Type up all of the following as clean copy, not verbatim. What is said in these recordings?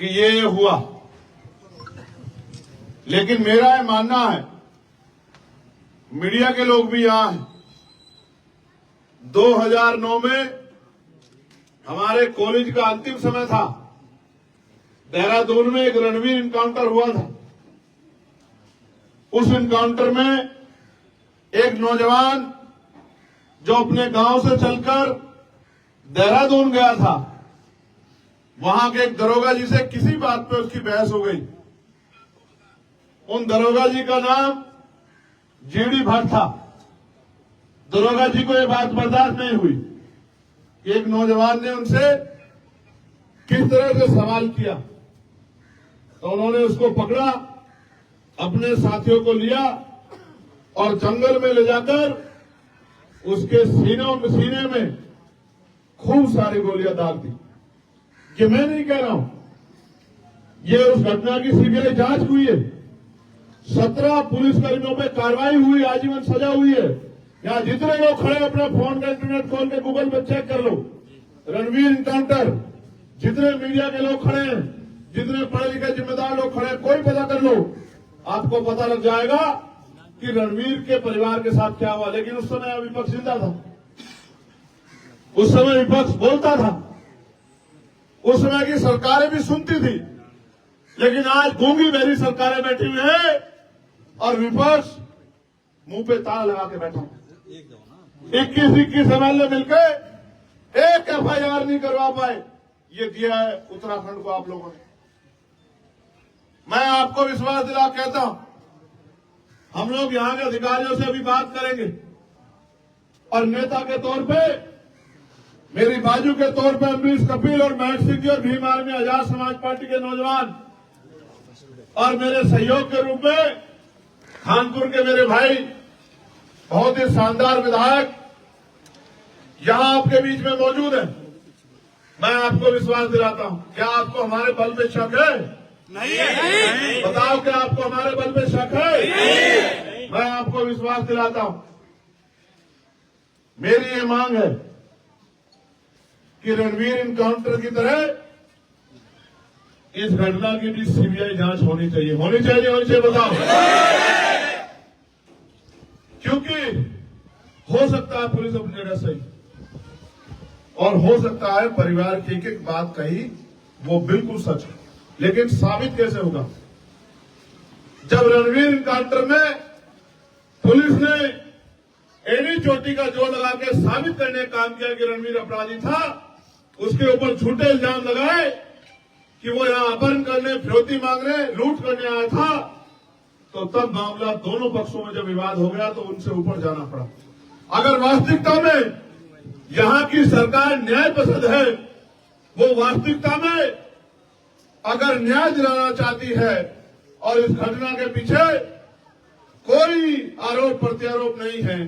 कि ये हुआ, लेकिन मेरा ये मानना है, मीडिया के लोग भी यहां हैं, 2009 में हमारे कॉलेज का अंतिम समय था, देहरादून में एक रणवीर इनकाउंटर हुआ था। उस इनकाउंटर में एक नौजवान जो अपने गांव से चलकर देहरादून गया था, वहां के एक दरोगा जी से किसी बात पे उसकी बहस हो गई। उन दरोगा जी का नाम जीडी भट्ट था। दरोगा जी को यह बात बर्दाश्त नहीं हुई कि एक नौजवान ने उनसे किस तरह से सवाल किया, तो उन्होंने उसको पकड़ा, अपने साथियों को लिया और जंगल में ले जाकर उसके सीने में खूब सारी गोलियां दाग दी। कि मैं नहीं कह रहा हूं, ये उस घटना की सीबीआई जांच हुई है, 17 पुलिसकर्मियों पे कार्रवाई हुई, आजीवन सजा हुई है। यहां जितने लोग खड़े अपना फोन का इंटरनेट खोल के गूगल पे चेक कर लो, रणवीर इनकाउंटर, जितने मीडिया के लोग खड़े हैं, जितने पढ़े लिखे जिम्मेदार लोग खड़े हैं, कोई पता कर लो, आपको पता लग जाएगा कि रणवीर के परिवार के साथ क्या हुआ। लेकिन उस समय विपक्ष जिंदा था, उस समय विपक्ष बोलता था, उस समय की सरकारें भी सुनती थी। लेकिन आज गूंगी बहरी सरकारें बैठी हुई है और विपक्ष मुंह पे ताला लगा के बैठा। 21 MLA मिलकर एक FIR नहीं करवा पाए। ये दिया है उत्तराखंड को आप लोगों ने। मैं आपको विश्वास दिला कहता हूं, हम लोग यहां के अधिकारियों से अभी बात करेंगे और नेता के तौर पे, मेरी बाजू के तौर पे अमरीश कपिल और महक सिंह जी और भीम आर्मी आजाद समाज पार्टी के नौजवान और मेरे सहयोग के रूप में कानपुर के मेरे भाई, बहुत ही शानदार विधायक यहां आपके बीच में मौजूद है। मैं आपको विश्वास दिलाता हूं, क्या आपको हमारे बल पे शक है? नहीं है। बताओ, क्या आपको हमारे बल पे शक है? नहीं। मैं आपको विश्वास दिलाता हूं, मेरी ये मांग है कि रणवीर इनकाउंटर की तरह इस घटना की भी सीबीआई जांच होनी चाहिए। होनी चाहिए, बताओ। क्योंकि हो सकता है पुलिस अपनी जगह सही, और हो सकता है परिवार की एक एक बात कही वो बिल्कुल सच है, लेकिन साबित कैसे होगा? जब रणवीर इनकाउंटर में पुलिस ने एड़ी चोटी का जोर लगा के साबित करने का काम किया कि रणवीर अपराधी था, उसके ऊपर झूठे इल्जाम लगाए कि वो यहां अपहरण करने, फिरौती मांगने, लूट करने आया था, तो तब मामला दोनों पक्षों में जब विवाद हो गया तो उनसे ऊपर जाना पड़ा। अगर वास्तविकता में यहां की सरकार न्याय पसंद है, वो वास्तविकता में अगर न्याय दिलाना चाहती है और इस घटना के पीछे कोई आरोप प्रत्यारोप नहीं है,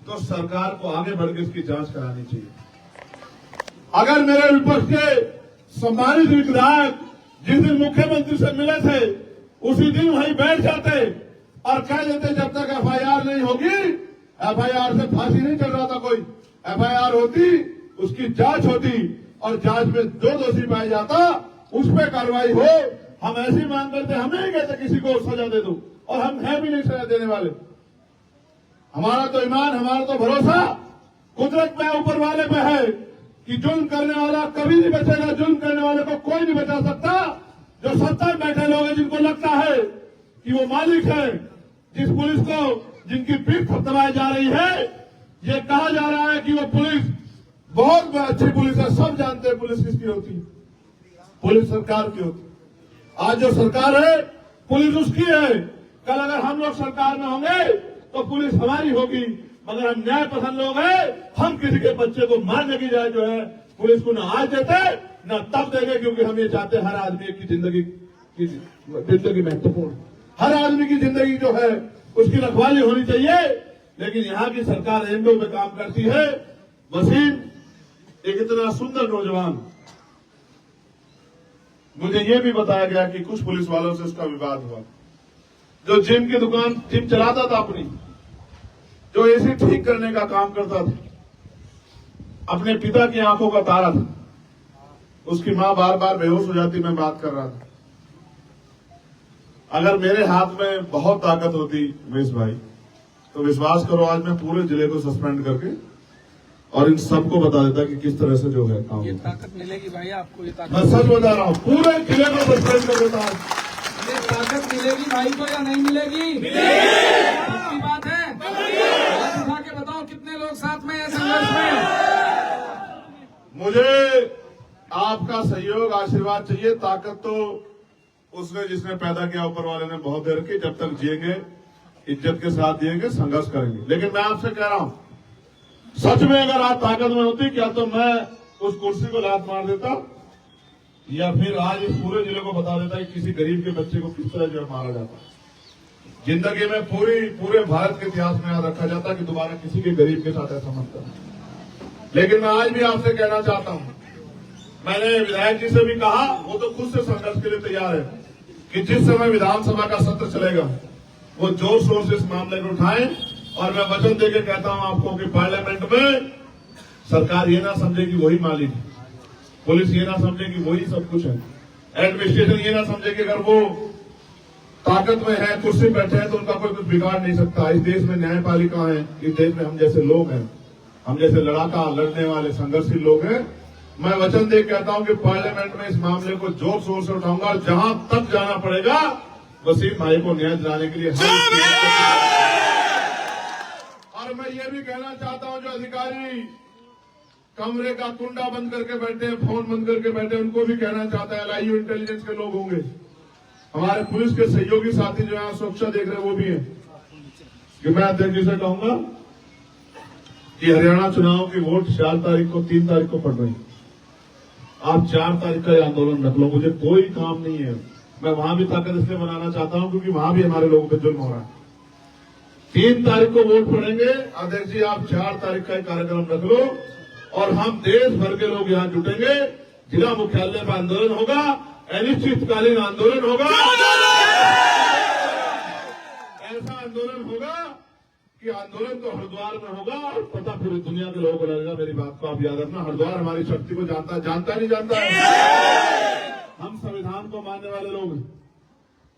तो सरकार को आगे बढ़कर इसकी जांच करानी चाहिए। अगर मेरे विपक्ष के सम्मानित विधायक जिस दिन मुख्यमंत्री से मिले थे, उसी दिन वहीं बैठ जाते और कह देते जब तक FIR नहीं होगी, FIR से फांसी नहीं चल रहा था कोई, FIR होती, उसकी जांच होती और जांच में जो दोषी पाया जाता उस पर कार्रवाई हो। हम ऐसी मांग करते, हम नहीं कहते किसी को सजा दे दो, और हम है भी नहीं सजा देने वाले। हमारा तो ईमान, हमारा तो भरोसा कुदरत में, ऊपर वाले पे है कि जुल्म करने वाला कभी नहीं बचेगा, जुल्म करने वाले को कोई नहीं बचा सकता। जो सत्ता में बैठे लोग हैं, जिनको लगता है कि वो मालिक है, जिस पुलिस को, जिनकी पीठ थपथपाई जा रही है, ये कहा जा रहा है कि वो पुलिस बहुत अच्छी पुलिस है, सब जानते हैं पुलिस किसकी होती है, पुलिस सरकार की होती है। आज जो सरकार है पुलिस उसकी है, कल अगर हम लोग सरकार में होंगे तो पुलिस हमारी होगी। मगर हम न्याय पसंद लोग हैं, हम किसी के बच्चे को मारने की जाए जो है पुलिस को न आज देते न तब देंगे, क्योंकि हम ये चाहते हैं हर आदमी की जिंदगी महत्वपूर्ण, हर आदमी की जिंदगी जो है उसकी रखवाली होनी चाहिए। लेकिन यहाँ की सरकार एंडो में काम करती है। वसीम एक इतना सुंदर नौजवान, मुझे ये भी बताया गया कि कुछ पुलिस वालों से उसका विवाद हुआ, जो जिम की दुकान, जिम चलाता था अपनी, जो एसी ठीक करने का काम करता था, अपने पिता की आंखों का तारा था, उसकी मां बार बार बेहोश हो जाती, मैं बात कर रहा था। अगर मेरे हाथ में बहुत ताकत होती उमेश भाई, तो विश्वास करो आज मैं पूरे जिले को सस्पेंड करके और इन सबको बता देता कि किस तरह से जो है काम ये होता है। ताकत मिलेगी भाई आपको, ये मैं ताकत, सच बता रहा हूँ, पूरे जिले को सस्पेंड कर देता हूँ। ये ताकत मिलेगी भाई को या नहीं मिलेगी? पक्की बात है। हाथ उठा के बताओ कितने लोग साथ में हैं संघर्ष में? मुझे आपका सहयोग आशीर्वाद चाहिए। ताकत तो उसने जिसने पैदा किया ऊपर वाले ने बहुत देर की, जब तक जिएंगे इज्जत के साथ जिएंगे, संघर्ष करेंगे। लेकिन मैं आपसे कह रहा हूं, सच में अगर आप ताकत में होती, क्या तो मैं उस कुर्सी को लात मार देता या फिर आज इस पूरे जिले को बता देता कि किसी गरीब के बच्चे को किस तरह जो है मारा जाता। जिंदगी में पूरे भारत के इतिहास में याद रखा जाता कि दोबारा किसी के गरीब के साथ ऐसा मत करना। लेकिन मैं आज भी आपसे कहना चाहता हूं, मैंने विधायक जी से भी कहा, वो तो खुद से संघर्ष के लिए तैयार है कि जिस समय विधानसभा का सत्र चलेगा वो जोर शोर से इस मामले को उठाएं। और मैं वचन देके कहता हूं आपको कि पार्लियामेंट में सरकार ये ना समझे कि वही मालिक है, पुलिस ये ना समझे कि वही सब कुछ है, एडमिनिस्ट्रेशन ये ना समझे कि अगर वो ताकत में है, कुर्सी बैठे हैं तो उनका कोई कुछ बिगाड़ नहीं सकता। इस देश में न्यायपालिका है, इस देश में हम जैसे लोग हैं, हम जैसे लड़ाका लड़ने वाले संघर्षशील लोग हैं। मैं वचन दे कहता हूं कि पार्लियामेंट में इस मामले को जोर शोर से उठाऊंगा और जहां तक जाना पड़ेगा वसीम भाई को न्याय दिलाने के लिए और मैं ये भी कहना चाहता हूं, जो अधिकारी कमरे का कुंडा बंद करके बैठे हैं, फोन बंद करके बैठे हैं, उनको भी कहना चाहता है, LIU इंटेलिजेंस के लोग होंगे, हमारे पुलिस के सहयोगी साथी जो है सुरक्षा देख रहे हैं वो भी है, कि मैं अध्यक्ष जी से कहूंगा कि हरियाणा चुनाव की वोट 4 तारीख को 3 तारीख को पड़ रही है, आप 4 तारीख का आंदोलन रख लो, मुझे कोई काम नहीं है। मैं वहां भी ताकत इसलिए बनाना चाहता हूं क्योंकि वहां भी हमारे लोगों पे जुल्म हो रहा है। 3 तारीख को वोट पड़ेंगे, अध्यक्ष जी आप 4 तारीख का कार्यक्रम रख लो और हम देश भर के लोग यहां जुटेंगे, जिला मुख्यालय पर आंदोलन होगा, अनिश्चितकालीन आंदोलन होगा, ऐसा आंदोलन होगा कि आंदोलन तो हरिद्वार में होगा और पता पूरी दुनिया के लोगों को लगेगा। मेरी बात को आप याद रखना, हरिद्वार हमारी शक्ति को जानता नहीं जानता है। हम संविधान को मानने वाले लोग हैं,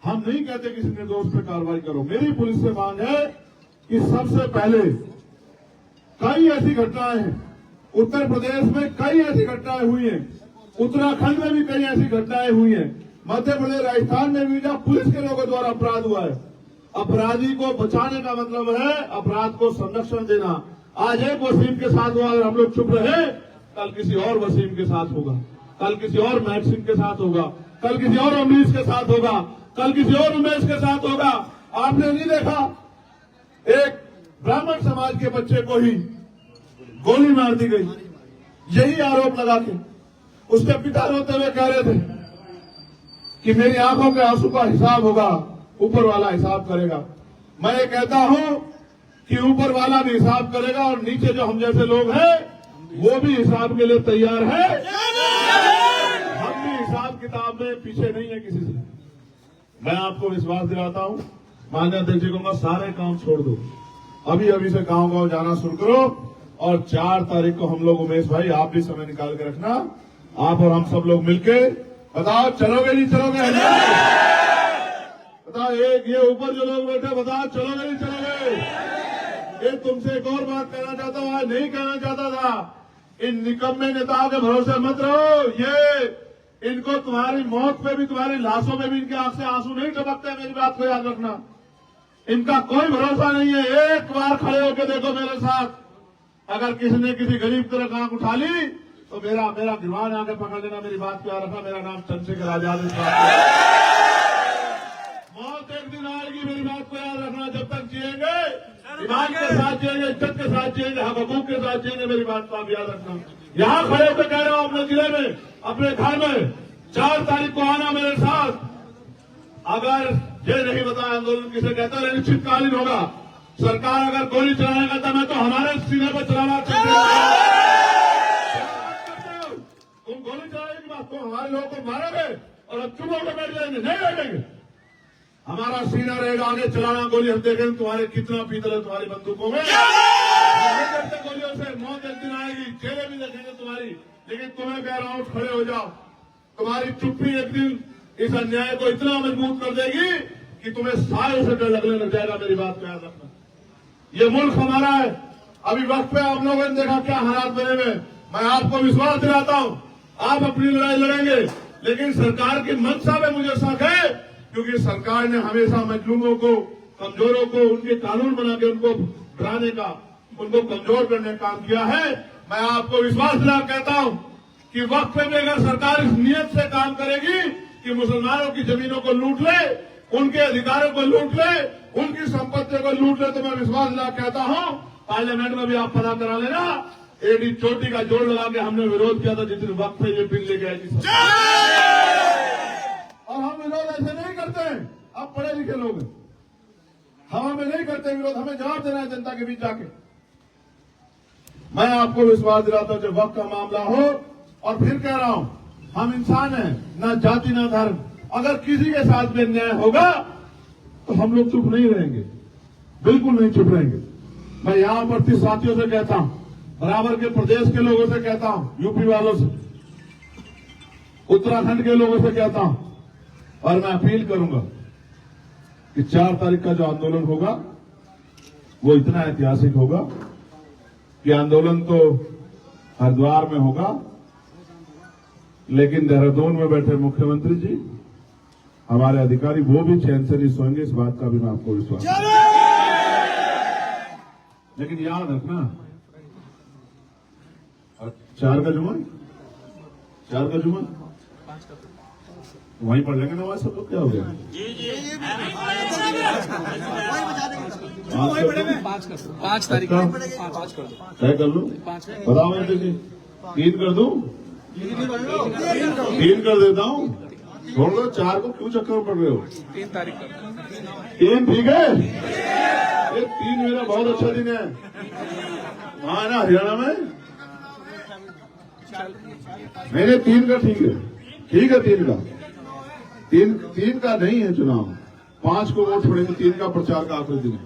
हम नहीं कहते किसी निर्दोष पे कार्रवाई करो। मेरी पुलिस से मांग है कि सबसे पहले कई ऐसी घटनाएं हैं, उत्तर प्रदेश में कई ऐसी घटनाएं हुई हैं, उत्तराखंड में भी कई ऐसी घटनाएं हुई हैं, मध्य प्रदेश राजस्थान में भी जहां पुलिस के लोगों द्वारा अपराध हुआ है। अपराधी को बचाने का मतलब है अपराध को संरक्षण देना। आज एक वसीम के साथ हुआ, अगर हम लोग चुप रहे, कल किसी और वसीम के साथ होगा, कल किसी और महक सिंह के साथ होगा, कल किसी और अमरीश के साथ होगा, कल किसी और उमेश के साथ होगा। आपने नहीं देखा एक ब्राह्मण समाज के बच्चे को ही गोली मार दी गई, यही आरोप लगा के उसके पिता रोते हुए कह रहे थे कि मेरी आंखों के आंसू का हिसाब होगा, ऊपर वाला हिसाब करेगा। मैं ये कहता हूं कि ऊपर वाला भी हिसाब करेगा और नीचे जो हम जैसे लोग हैं वो भी हिसाब के लिए तैयार है। हम भी हिसाब किताब में पीछे नहीं है किसी से। मैं आपको विश्वास दिलाता हूं, माननीय अध्यक्ष जी को सारे काम छोड़ दो, अभी से गांव जाना शुरू करो और 4 तारीख को हम लोग, उमेश भाई आप भी समय निकाल के रखना, आप और हम सब लोग मिलके बताओ चलोगे नहीं चलोगे? बताओ, एक ये ऊपर जो लोग बैठे बताओ चलोगे नहीं चलोगे? ये तुमसे एक और बात कहना चाहता हूं, आज नहीं कहना चाहता था, इन निकम्मे नेताओं के भरोसे मत रहो। ये इनको तुम्हारी मौत पे भी, तुम्हारी लाशों में भी इनके आंख से आंसू नहीं टपकते, मेरी बात को याद रखना। इनका कोई भरोसा नहीं है। एक बार खड़े होकर देखो मेरे साथ, अगर किसी ने किसी गरीब तरह आंख उठा ली तो मेरा गिरवान आके पकड़ लेना। मेरी बात को याद रखना, मेरा नाम चंद्रशेखर आजाद है। मौत एक दिन आएगी, मेरी बात को याद रखना। जब तक जिएंगे ईमान के साथ जिएंगे, इज्जत के साथ जिएंगे, हक हकूक के साथ जिएंगे, मेरी बात को आप याद रखना। यहां खड़े होकर कह रहा हूं, अपने जिले में, अपने घर में 4 तारीख को आना मेरे साथ। अगर ये नहीं बताया आंदोलन किसे कहता है, अनिश्चितकालीन होगा। सरकार अगर गोली चलाएगा तो मैं तो हमारे सीने पर चलाना तुम गोली चलाने की बात, तुम हमारे लोगों को मारोगे और अब चुप होकर बैठ जाएंगे? नहीं बैठेंगे। हमारा सीना रहेगा, आगे चलाना गोली। हम देखेंगे तुम्हारे कितना पीतल है तुम्हारी बंदूकों में। नहीं करते गोलियों से, मौत एक दिन आएगी, चेहरे भी देखेंगे तुम्हारी। लेकिन तुम्हें कह रहा हूं खड़े हो जाओ। तुम्हारी चुप्पी एक दिन इस अन्याय को इतना मजबूत कर देगी कि तुम्हें सालों से डर लगने लग जाएगा। मेरी बात को याद रखना। ये मुल्क हमारा है। अभी वक्त पे आप लोगों ने देखा क्या हालात बने हुए। मैं आपको विश्वास दिलाता हूं, आप अपनी लड़ाई लड़ेंगे, लेकिन सरकार की मंशा में मुझे शक है, क्योंकि सरकार ने हमेशा मजलूमों को, कमजोरों को उनके कानून बना के उनको डराने का, उनको कमजोर करने का काम किया है। मैं आपको विश्वास दिला कहता हूं कि वक्त पे भी अगर सरकार इस नियत से काम करेगी कि मुसलमानों की जमीनों को लूट ले, उनके अधिकारों को लूट ले, उनकी संपत्ति को लूट ले, तो मैं विश्वास दिला कहता हूं पार्लियामेंट में भी आप पता करा लेना। एडी चोटी का जोड़ लगा के हमने विरोध किया था जितने वक्त पे ये बिल लेके आई थी। और हम विरोध ऐसे नहीं करते हैं, आप पढ़े लिखे लोग हैं, हम हमें नहीं करते विरोध, हमें जवाब देना है जनता के बीच जाके। मैं आपको विश्वास दिलाता हूं जब वक्त का मामला हो, और फिर कह रहा हूं हम इंसान हैं, ना जाति ना धर्म। अगर किसी के साथ भी अन्याय होगा तो हम लोग चुप नहीं रहेंगे, बिल्कुल नहीं चुप रहेंगे। मैं यहां पर साथियों से कहता हूं, बराबर के प्रदेश के लोगों से कहता हूं, यूपी वालों से, उत्तराखंड के लोगों से कहता हूं, और मैं अपील करूंगा कि 4 तारीख का जो आंदोलन होगा वो इतना ऐतिहासिक होगा कि आंदोलन तो हरिद्वार में होगा, लेकिन देहरादून में बैठे मुख्यमंत्री जी, हमारे अधिकारी, वो भी चैन से नहीं सोएंगे। इस बात का भी मैं आपको विश्वास। लेकिन याद रखना, 4 का जुम्मा, 4 का जुम्मा वहीं पढ़ लेंगे ना। सब लोग क्या हो गया? पाँच तारीख तय कर लो। बताओ बेटे जी, 3 कर दूं? 3 कर देता हूं। छोड़ दो, 4 को क्यों चक्कर में पड़ रहे हो? 3 तारीख 3 ठीक है। ये 3 मेरा बहुत अच्छा दिन है। वहां ना हरियाणा में मैंने 3 का ठीक है, ठीक है 3 का। 3 का नहीं है चुनाव, 5 को वोट पड़ेंगे, 3 का प्रचार का आखिरी दिन है।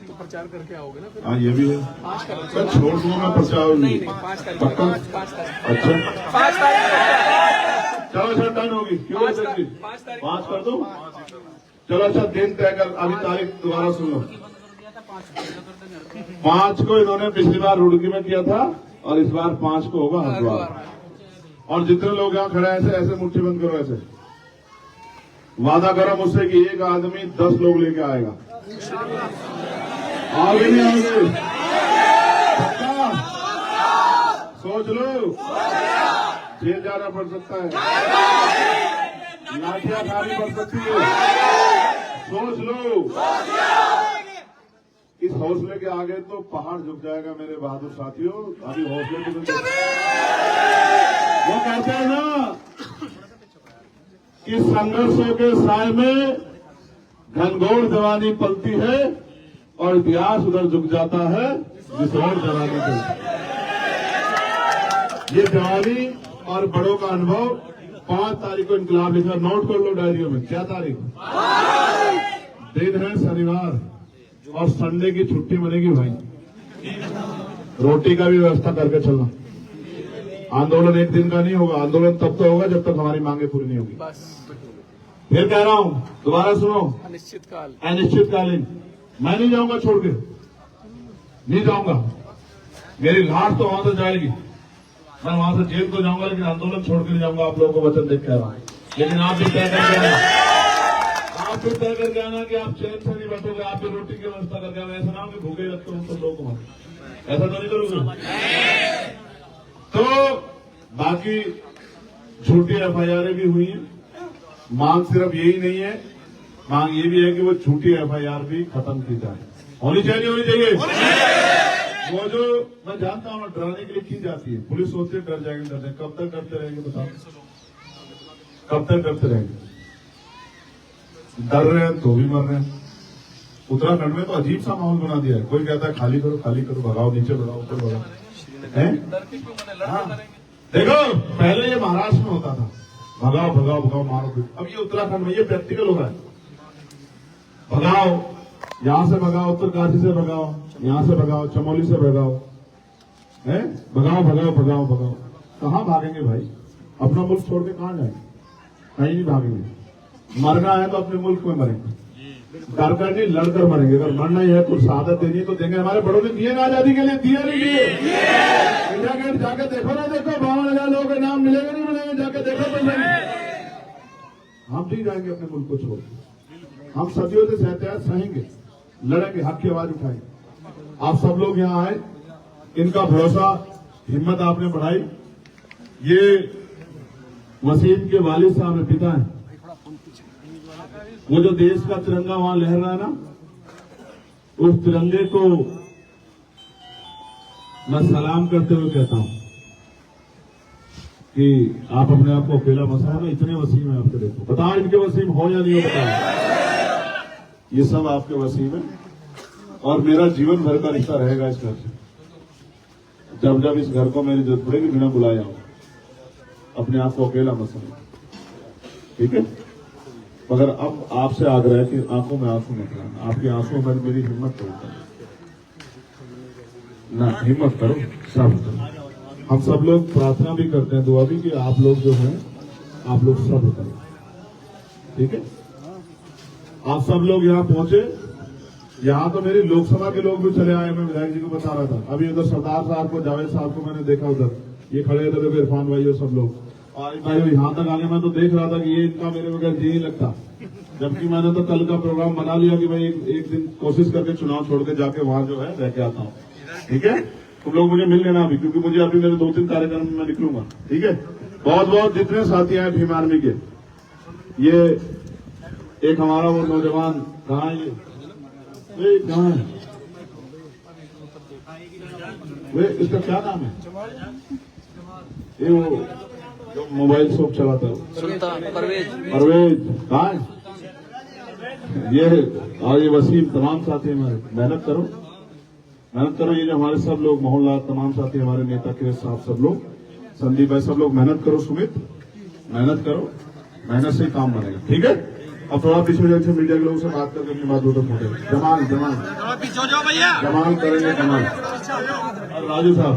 तो प्रचार करके आओगे ना फिर? हाँ ये भी है। मैं छोड़ दूंगा प्रचार। नहीं 5 तारीख। पक्का? 5 तारीख। अच्छा 5 तारीख। चलो सर, डन होगी। क्यों 5 तारीख 5 कर दो। चलो अच्छा, दिन तय कर। अभी तारीख दोबारा सुन लो। 5 को इन्होंने पिछली बार रुड़की में किया था, और इस बार 5 को होगा हरिद्वार। और जितने लोग यहाँ खड़े हैं ऐसे ऐसे मुट्ठी बंद करो, ऐसे वादा करो मुझसे कि एक आदमी 10 लोग लेके आएगा। आगे नहीं आओगे? पक्का? सोच लो, जेल जाना पड़ सकता है, लाठियां खानी पड़ सकती है। सोच लो। इस हौसले के आगे तो पहाड़ झुक जाएगा मेरे बहादुर साथियों। अभी हौसले की वो कहते हैं ना कि संघर्षों के साय में घनघोर जवानी पलती है, और इतिहास उधर झुक जाता है जिस और जवानी चलती है। ये जवानी और बड़ों का अनुभव 5 तारीख को इनकलाब लिखा, नोट कर लो डायरियों में। क्या तारीख? दिन है शनिवार, और संडे की छुट्टी बनेगी भाई। रोटी का भी व्यवस्था करके चलना। आंदोलन एक दिन का नहीं होगा, आंदोलन तब तो होगा जब तक हमारी मांगे पूरी नहीं होगी। फिर कह रहा हूं, दोबारा सुनो, अनिश्चितकाल, अनिश्चितकालीन। मैं नहीं जाऊंगा छोड़ के, नहीं जाऊंगा। मेरी लाश तो वहां से जाएगी, मैं वहां से जेल तो जाऊंगा, लेकिन आंदोलन छोड़ के नहीं जाऊंगा। आप लोगों को वचन देख कह रहा हूं। लेकिन आप भी तय करके आना, आप भी तय करके आना कि आप चैन से नहीं बैठोगे, आप भी रोटी की व्यवस्था करके आना। ऐसा ना हो कि भूखे रखते हो सब लोगों को, ऐसा तो नहीं करोगे। तो बाकी झूठी FIR भी हुई है। मांग सिर्फ यही नहीं है, मांग ये भी है कि वो झूठी FIR भी खत्म की जाए। होनी चाहिए, होनी चाहिए। वो जो मैं जानता हूँ डराने के लिए की जाती है, पुलिस सोचती है डर जाएंगे, डर जाएंगे। कब तक डरते रहेंगे बताओ? कब तक डरते रहेंगे? डर रहे हैं तो भी मर रहे हैं। उत्तराखंड में तो अजीब सा माहौल बना दिया है। कोई कहता है खाली करो, खाली करो, भगाओ, नीचे बढ़ाओ, ऊपर बढ़ाओ। हाँ। देखो पहले ये महाराष्ट्र में होता था, भगाओ भगाओ भगाओ, मारो पीटो। अब ये उत्तराखंड में ये प्रैक्टिकल हो रहा है। भगाओ, यहां से भगाओ, उत्तरकाशी से भगाओ, यहां से भगाओ, चमोली से भगाओ, है भगाओ भगाओ भगाओ भगाओ। कहां भागेंगे भाई? अपना मुल्क छोड़ के कहाँ जाएंगे? कहीं नहीं भागेंगे। मरना है तो अपने मुल्क में मरेंगे, डर कर नहीं लड़कर मरेंगे। अगर मरना ही है तो शहादत देनी तो देंगे। हमारे बड़ों ने दिए ना आजादी के लिए, दिया नहीं दिए? इंडिया गेट जाके देखो ना, देखो 52,000 लोगों के नाम मिलेगा नहीं मिलेंगे, जाके देखो तो सही। हम नहीं जाएंगे अपने मुल्क को छोड़ के। हम सदियों से सहते हैं, सहेंगे, लड़ेंगे, हक की आवाज उठाएंगे। आप सब लोग यहाँ आए, इनका भरोसा, हिम्मत आपने बढ़ाई। ये वसीम के वालिद साहब है, पिता है। वो जो देश का तिरंगा वहां लहर रहा है ना, उस तिरंगे को मैं सलाम करते हुए कहता हूं कि आप अपने आप को अकेला मसला में इतने वसीम है आपके। देखो बताओ इनके वसीम हो या नहीं हो, बताओ। ये सब आपके वसीम है और मेरा जीवन भर का रिश्ता रहेगा इस घर से। जब जब इस घर को मेरी जरूरत पड़ेगी बिना बुलाए आऊं, अपने आप को अकेला मसला, ठीक है। मगर अब आपसे आग्रह है कि आंखों में आंसू मत लाना। आपकी आंसुओं में मेरी हिम्मत करो ना, हिम्मत करो, सब करो। हम सब लोग प्रार्थना भी करते हैं, दुआ भी, कि आप लोग जो हैं आप लोग सब करें, ठीक है। आप सब लोग यहाँ पहुंचे। यहाँ तो मेरी लोकसभा के लोग भी चले आए, मैं विधायक जी को बता रहा था। अभी उधर सरदार साहब को, जावेद साहब को मैंने देखा, उधर ये खड़े थे, इरफान भाई और सब लोग। और भाई यहाँ तक आगे मैं तो देख रहा था कि ये इनका मेरे बगैर जी नहीं लगता। जबकि मैंने तो कल का प्रोग्राम बना लिया कि भाई एक दिन कोशिश करके चुनाव छोड़ के जाके वहां जो है रह के आता हूँ, ठीक है। तुम लोग मुझे मिल लेना अभी, क्योंकि मुझे अभी मेरे 2-3 कार्यक्रम में मैं निकलूंगा, ठीक है। बहुत बहुत जितने साथी हैं भीम आर्मी के, ये एक हमारा वो नौजवान कहाँ है, ये कहाँ है, वे इसका क्या नाम है, ये वो जो मोबाइल शॉप चलाता है, सुल्तान परवेज कहाँ है ये, और ये वसीम, तमाम साथी हमारे, मेहनत करो, मेहनत करो। ये जो हमारे सब लोग, मोहल्ला, तमाम साथी, हमारे नेता के साथ सब लोग, संदीप भाई, सब लोग मेहनत करो। सुमित, मेहनत करो, मेहनत से ही काम बनेगा, ठीक है। अब थोड़ा पीछे जाके मीडिया के लोगों से बात करके अपनी बात उधर पहुंचे। जमाल जमाल करेंगे, जमाल और राजू साहब।